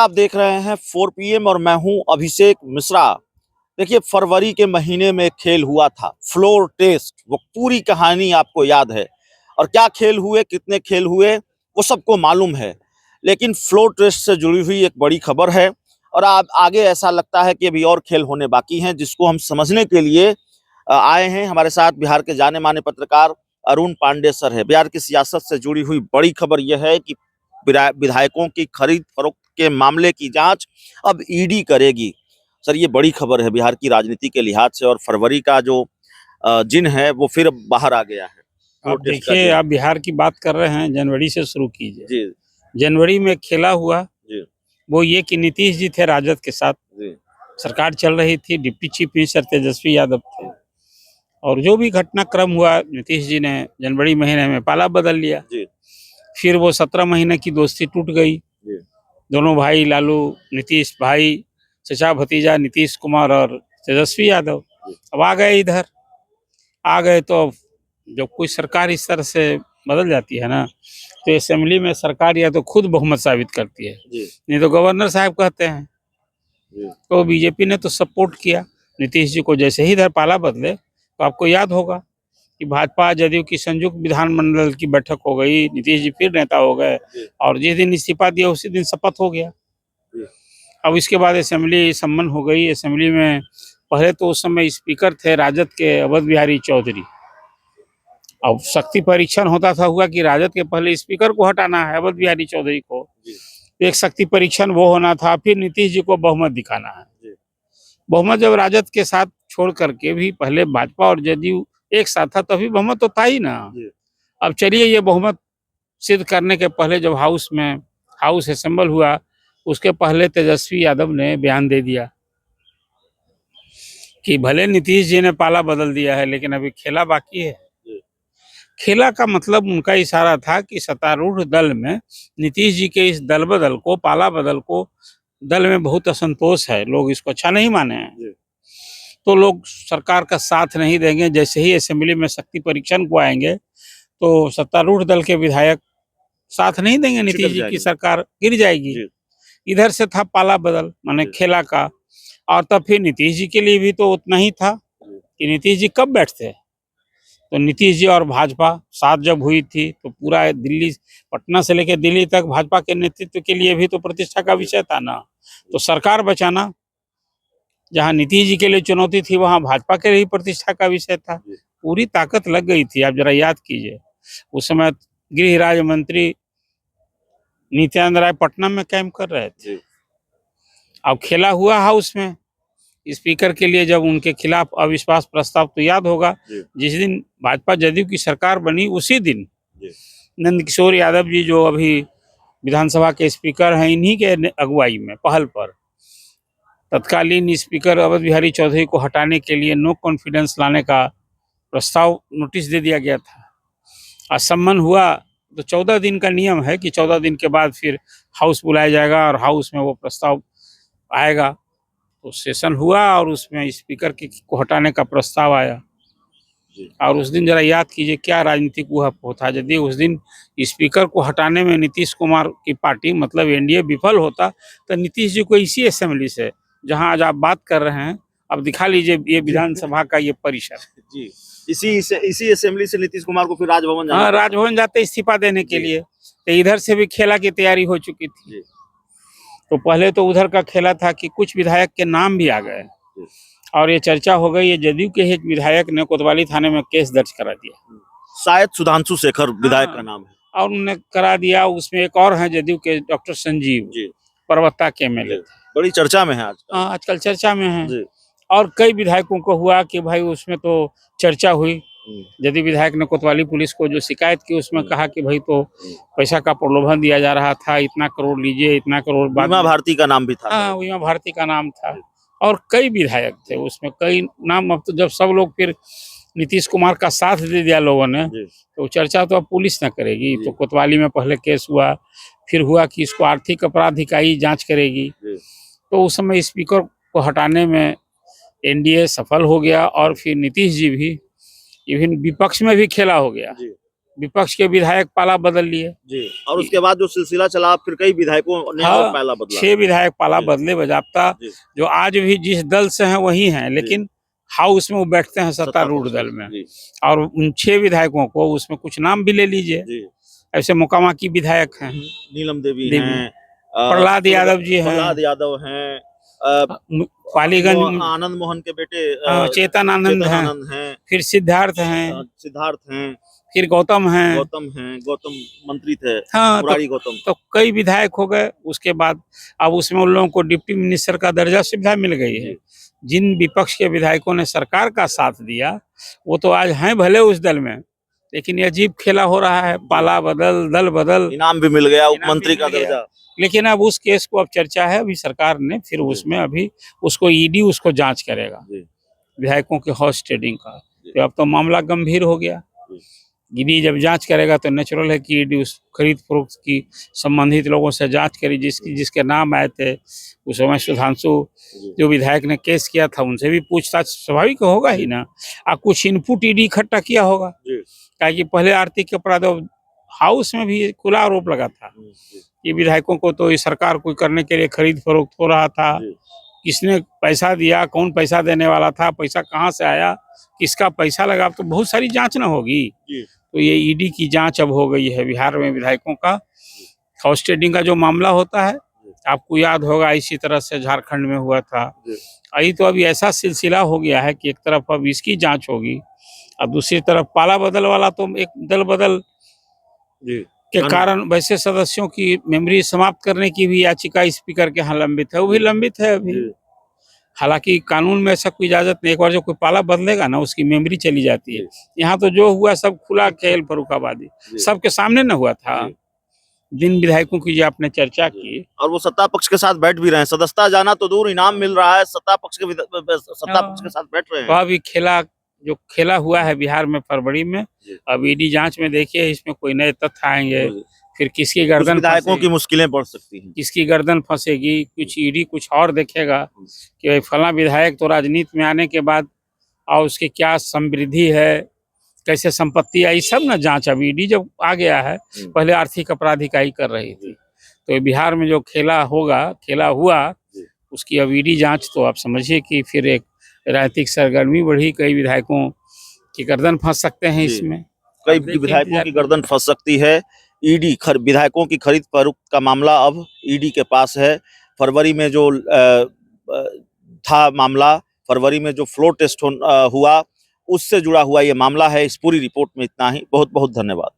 आप देख रहे हैं 4 PM और मैं हूं अभिषेक मिश्रा। देखिए, फरवरी के महीने में एक खेल हुआ था, फ्लोर टेस्ट। वो पूरी कहानी आपको याद है और क्या खेल हुए, कितने खेल हुए, वो सबको मालूम है। लेकिन फ्लोर टेस्ट से जुड़ी हुई एक बड़ी खबर है और आप आगे ऐसा लगता है कि अभी और खेल होने बाकी हैं, जिसको हम समझने के लिए आए हैं। हमारे साथ बिहार के जाने माने पत्रकार अरुण पांडे सर है। बिहार की सियासत से जुड़ी हुई बड़ी खबर यह है कि विधायकों की खरीद फरोख्त के मामले की जांच अब ईडी करेगी। सर, ये बड़ी खबर है बिहार की राजनीति के लिहाज से, और फरवरी का जो जिन है वो फिर बाहर आ गया है। आप देखिए, आप बिहार की बात कर रहे हैं, जनवरी से शुरू कीजिए। जी जनवरी में खेला हुआ जी वो ये कि नीतीश जी थे राजद के साथ, जी सरकार चल रही थी, deputy chief minister Tejashwi Yadav थे, और जो भी घटनाक्रम हुआ नीतीश जी ने जनवरी महीने में पाला बदल लिया। जी फिर वो 17 महीने की दोस्ती टूट गई। जी दोनों भाई लालू, नीतीश भाई, चचा भतीजा नीतीश कुमार और तेजस्वी यादव अब आ गए इधर। आ गए तो अब जब कोई सरकार इस तरह से बदल जाती है ना, तो असेंबली में सरकार या तो खुद बहुमत साबित करती है, जी नहीं तो गवर्नर साहब कहते हैं। जी तो बीजेपी ने तो सपोर्ट किया नीतीश जी को। जैसे ही इधर पाला बदले तो आपको याद होगा कि भाजपा जदयू की संयुक्त विधानमंडल की बैठक हो गई, नीतीश जी फिर नेता हो गए, और जिस दिन इस्तीफा दिया उसी दिन शपथ हो गया। अब इसके बाद असेंबली सम्मन हो गई। असेंबली में पहले तो उस समय स्पीकर थे राजद के अवध बिहारी चौधरी। अब शक्ति परीक्षण होता था, हुआ कि राजद के पहले स्पीकर को हटाना है, अवध बिहारी चौधरी को। एक शक्ति परीक्षण वो होना था, फिर नीतीश जी को बहुमत दिखाना है। बहुमत जब राजद के साथ छोड़ करके भी पहले भाजपा और जदयू एक साथ था, तभी बहुमत तो था ही ना। अब चलिए, ये बहुमत सिद्ध करने के पहले जब हाउस असेंबल हुआ, उसके पहले तेजस्वी यादव ने बयान दे दिया कि भले नीतीश जी ने पाला बदल दिया है, लेकिन अभी खेला बाकी है। खेला का मतलब उनका इशारा था कि सत्तारूढ़ दल में नीतीश जी के इस दल बदल को, पाला बदल को, दल में बहुत असंतोष है, लोग इसको अच्छा नहीं माने हैं, तो लोग सरकार का साथ नहीं देंगे। जैसे ही असेंबली में शक्ति परीक्षण को आएंगे तो सत्तारूढ़ दल के विधायक साथ नहीं देंगे, नीतीश जी की सरकार गिर जाएगी। इधर से था पाला बदल, माने खेला का। और तब फिर नीतीश जी के लिए भी तो उतना ही था कि नीतीश जी कब बैठते। तो नीतीश जी और भाजपा साथ जब हुई थी तो पूरा दिल्ली, पटना से लेकर दिल्ली तक भाजपा के नेतृत्व के लिए भी तो प्रतिष्ठा का विषय था ना। तो सरकार बचाना जहां नीतीश जी के लिए चुनौती थी, वहां भाजपा के लिए प्रतिष्ठा का विषय था। पूरी ताकत लग गई थी। आप जरा याद कीजिए, उस समय गृह राज्य मंत्री नित्यानंद राय पटना में कैंप कर रहे थे। अब खेला हुआ हाउस में स्पीकर के लिए, जब उनके खिलाफ अविश्वास प्रस्ताव, तो याद होगा जिस दिन भाजपा जदयू की सरकार बनी, उसी दिन नंद किशोर यादव जी, जो अभी विधानसभा के स्पीकर हैं, इन्हीं के अगुवाई में, पहल पर तत्कालीन स्पीकर अवध बिहारी चौधरी को हटाने के लिए नो कॉन्फिडेंस लाने का प्रस्ताव नोटिस दे दिया गया था। असम्मन हुआ तो 14 दिन का नियम है कि 14 दिन के बाद फिर हाउस बुलाया जाएगा और हाउस में वो प्रस्ताव आएगा। तो सेशन हुआ और उसमें स्पीकर को हटाने का प्रस्ताव आया। और उस दिन जरा याद कीजिए क्या राजनीतिक ऊहापोह था। यदि उस दिन स्पीकर को हटाने में नीतीश कुमार की पार्टी, मतलब एनडीए, विफल होता, तो नीतीश जी को इसी असेंबली से, जहां आज आप बात कर रहे हैं, अब दिखा लीजिए ये विधानसभा का ये परिसर जी, इसी असेंबली से नीतीश कुमार को फिर राजभवन जाना। हाँ, राजभवन जाते इस्तीफा देने के लिए। तो इधर से भी खेला की तैयारी हो चुकी थी। तो पहले तो उधर का खेला था कि कुछ विधायक के नाम भी आ गए, और ये चर्चा हो गई, ये जदयू के एक विधायक ने कोतवाली थाने में केस दर्ज करा दिया। शायद सुधांशु शेखर विधायक का नाम है, और उन्होंने करा दिया। उसमें एक और है जदयू के, डॉक्टर संजीव, परबत्ता के एमएलए, बड़ी चर्चा में है आजकल। हाँ, आजकल चर्चा में है। और कई विधायकों को हुआ कि भाई उसमें तो चर्चा हुई, जदयू विधायक ने कोतवाली पुलिस को जो शिकायत की, उसमें कहा कि भाई तो पैसा का प्रलोभन दिया जा रहा था, इतना करोड़ लीजिए, इतना करोड़। उमा भारती का नाम भी था। हाँ, उमा भारती का नाम था, और कई विधायक थे उसमें, कई नाम। अब तो जब सब लोग फिर नीतीश कुमार का साथ दे दिया लोगों ने, तो चर्चा तो अब पुलिस न करेगी। तो कोतवाली में पहले केस हुआ, फिर हुआ कि इसको आर्थिक अपराध इकाई जांच करेगी। तो उस समय स्पीकर को हटाने में एनडीए सफल हो गया, और फिर नीतीश जी भी, इवन विपक्ष में भी खेला हो गया। विपक्ष के विधायक पाला बदल लिए। जी। और उसके बाद जो सिलसिला चला, फिर कई विधायकों ने हाँ, और पाला बदला। 6 विधायक पाला जी। बदले बजाबता, जी। जो आज भी जिस दल से हैं वही हैं, लेकिन हाउस में वो बैठते हैं सत्तारूढ़ सत्ता दल में। जी। और उन 6 विधायकों को उसमें कुछ नाम भी ले लीजिए, जी। ऐसे मोकामा की विधायक हैं, नीलम देवी देवी। हैं, प्रहलाद यादव जी हैं, प्रहलाद यादव हैं, पालीगंज आनंद मोहन के बेटे चेतन आनंद हैं, आनंद हैं, फिर सिद्धार्थ हैं, सिद्धार्थ हैं, फिर गौतम हैं। गौतम मंत्री थे, हाँ, मुरारी गौतम। तो कई विधायक हो गए। उसके बाद अब उसमें उन लोगों को डिप्टी मिनिस्टर का दर्जा सुविधा मिल गई है। जिन विपक्ष के विधायकों ने सरकार का साथ दिया वो तो आज हैं भले उस दल में, लेकिन ये अजीब खेला हो रहा है, पाला बदल, दल बदल, इनाम भी मिल गया, उप इनाम भी मंत्री का मिल गया। दर्जा। लेकिन अब उस केस को अब चर्चा है, अभी सरकार ने फिर उसमें अभी उसको ईडी उसको जांच करेगा, विधायकों के हॉर्स ट्रेडिंग का। तो अब तो मामला गंभीर हो गया। ईडी जब जांच करेगा तो नेचुरल है कि ईडी उस खरीद फरोख्त की संबंधित लोगों से जांच करी, जिसके नाम आए थे उस समय। सुधांशु जो विधायक ने केस किया था उनसे भी पूछताछ स्वाभाविक होगा ही ना। कुछ इनपुट ईडी इकट्ठा किया होगा, कि पहले आर्थिक अपराध हाउस में भी खुला आरोप लगा था कि विधायकों को तो इस सरकार को करने के लिए खरीद फरोख्त हो रहा था, किसने पैसा दिया, कौन पैसा देने वाला था, पैसा कहाँ से आया, किसका पैसा लगा, तो बहुत सारी जांच ना होगी। तो ये ईडी की जांच अब हो गई है बिहार में विधायकों का। हाउस ट्रेडिंग का जो मामला होता है आपको याद होगा, इसी तरह से झारखंड में हुआ था। अभी तो अभी ऐसा सिलसिला हो गया है कि एक तरफ अब इसकी जांच होगी और दूसरी तरफ पाला बदल वाला तो एक दल बदल के कारण वैसे सदस्यों की मेमोरी समाप्त करने की भी याचिका स्पीकर के यहाँ लंबित है, वो भी लंबित है अभी। हालांकि कानून में ऐसा कोई इजाजत नहीं, एक बार जो कोई पाला बदलेगा ना उसकी मेमोरी चली जाती है। यहाँ तो जो हुआ सब खुला खेल फर्रुखाबादी सबके सामने न हुआ था। जिन विधायकों की जो आपने चर्चा की, और वो सत्ता पक्ष के साथ बैठ भी रहे हैं, सदस्यता जाना तो दूर, इनाम मिल रहा है, सत्ता पक्ष के साथ बैठ रहे हैं। वह भी खेला हुआ है बिहार में फरवरी में। अब ईडी जांच में देखिए इसमें कोई नए तथ्य आएंगे, फिर किसकी गर्दन, विधायकों की मुश्किलें बढ़ सकती हैं, किसकी गर्दन फंसेगी, कुछ ईडी कुछ और देखेगा कि फला विधायक तो राजनीति में आने के बाद और उसकी क्या समृद्धि है, कैसे संपत्ति आई, सब ना जांच अब ईडी जब आ गया है। पहले आर्थिक अपराध इकाई कर रही थी, तो बिहार में जो खेला हुआ उसकी अब ईडी जांच, तो आप समझिए कि फिर एक राजनीतिक सरगर्मी बढ़ी, कई विधायकों की गर्दन फंस सकते हैं इसमें, कई विधायकों की गर्दन फंस सकती है। ईडी विधायकों की खरीद फरोख्त का मामला अब ईडी के पास है। फरवरी में जो था मामला, फरवरी में जो फ्लोर टेस्ट हुआ उससे जुड़ा हुआ ये मामला है। इस पूरी रिपोर्ट में इतना ही। बहुत बहुत धन्यवाद।